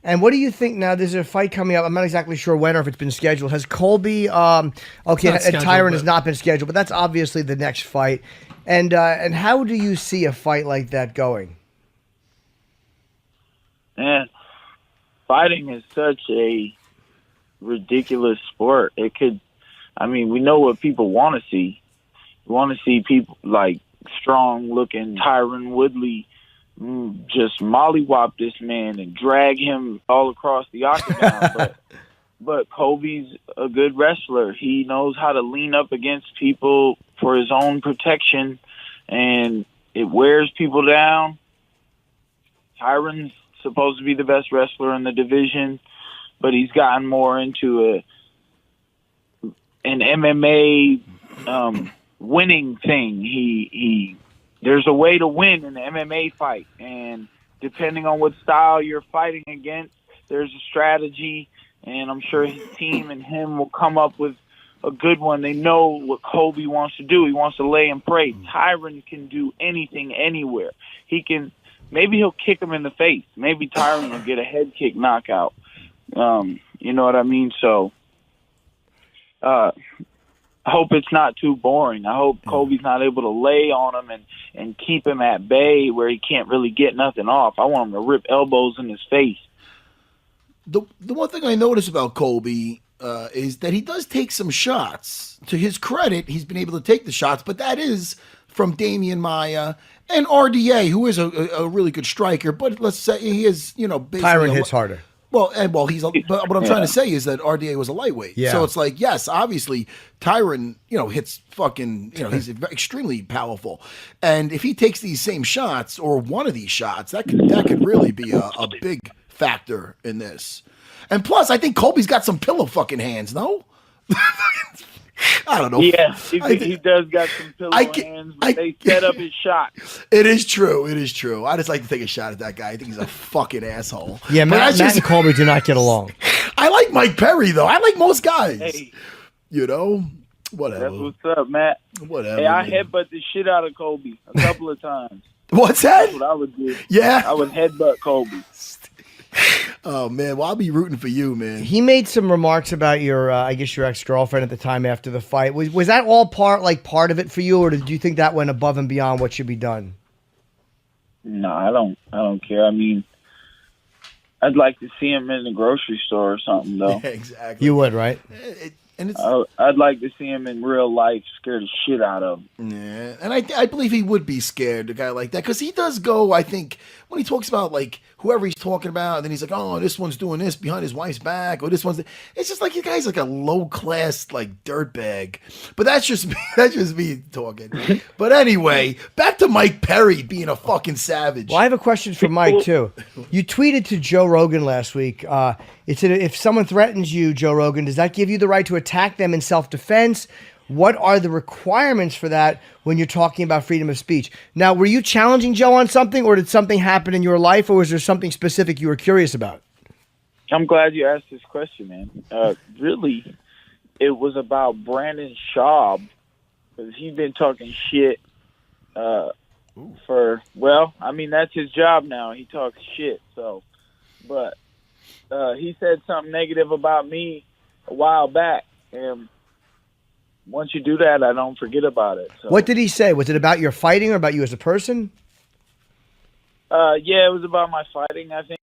And what do you think now? There's a fight coming up. I'm not exactly sure when or if it's been scheduled. Has Colby, okay, Not and scheduled, Tyron has but- not been scheduled, but that's obviously the next fight. And how do you see a fight like that going? Man, fighting is such a ridiculous sport. It could, I mean, we know what people want to see. We want to see people like strong-looking Tyron Woodley just mollywop this man and drag him all across the octagon. But Colby's a good wrestler. He knows how to lean up against people for his own protection, and it wears people down. Tyron's supposed to be the best wrestler in the division, but he's gotten more into an MMA winning thing. He there's a way to win in an MMA fight, and depending on what style you're fighting against, there's a strategy, and I'm sure his team and him will come up with a good one. They know what Colby wants to do. He wants to lay and pray. Tyron can do anything, anywhere. He can. Maybe he'll kick him in the face. Maybe Tyron will get a head kick knockout. You know what I mean? So I hope it's not too boring. I hope Colby's not able to lay on him and keep him at bay where he can't really get nothing off. I want him to rip elbows in his face. The one thing I notice about Colby is that he does take some shots. To his credit, he's been able to take the shots, but that is from Damian Maia and RDA, who is a really good striker. But let's say he is, basically Tyron hits harder. But what I'm trying to say is that RDA was a lightweight. Yeah. So it's like, yes, obviously Tyron, hits fucking, he's extremely powerful. And if he takes these same shots or one of these shots, that could really be a big factor in this. And plus, I think Colby's got some pillow fucking hands, no? I don't know. Yeah, he does got some pillow hands, but they set up his shot. It is true. I just like to take a shot at that guy. I think he's a fucking asshole. Yeah, Matt and Colby do not get along. I like Mike Perry, though. I like most guys. Hey, whatever. that's what's up, Matt. Whatever. Hey, I headbutt the shit out of Colby a couple of times. What's that? That's what I would do. Yeah. I would headbutt Colby. Oh, man. Well, I'll be rooting for you, man. He made some remarks about your, I guess your ex-girlfriend at the time after the fight. Was that all part of it for you, or did you think that went above and beyond what should be done? No, I don't care. I mean, I'd like to see him in the grocery store or something, though. Yeah, exactly. You would, right? I'd like to see him in real life, scare the shit out of him. Yeah, and I believe he would be scared, a guy like that, because he does go, I think, when he talks about, like, whoever he's talking about, and then he's like, oh, this one's doing this behind his wife's back, or this one's... It's just like, you guy's like a low-class, like, dirtbag. But that's just me talking. But anyway, back to Mike Perry being a fucking savage. Well, I have a question for Mike, too. You tweeted to Joe Rogan last week. It said, if someone threatens you, Joe Rogan, does that give you the right to attack them in self-defense? What are the requirements for that when you're talking about freedom of speech? Now, were you challenging Joe on something, or did something happen in your life, or was there something specific you were curious about? I'm glad you asked this question, man. Really, it was about Brandon Schaub, because he's been talking shit that's his job now. He talks shit, so. But he said something negative about me a while back, and once you do that, I don't forget about it. So. What did he say? Was it about your fighting or about you as a person? Yeah, it was about my fighting, I think.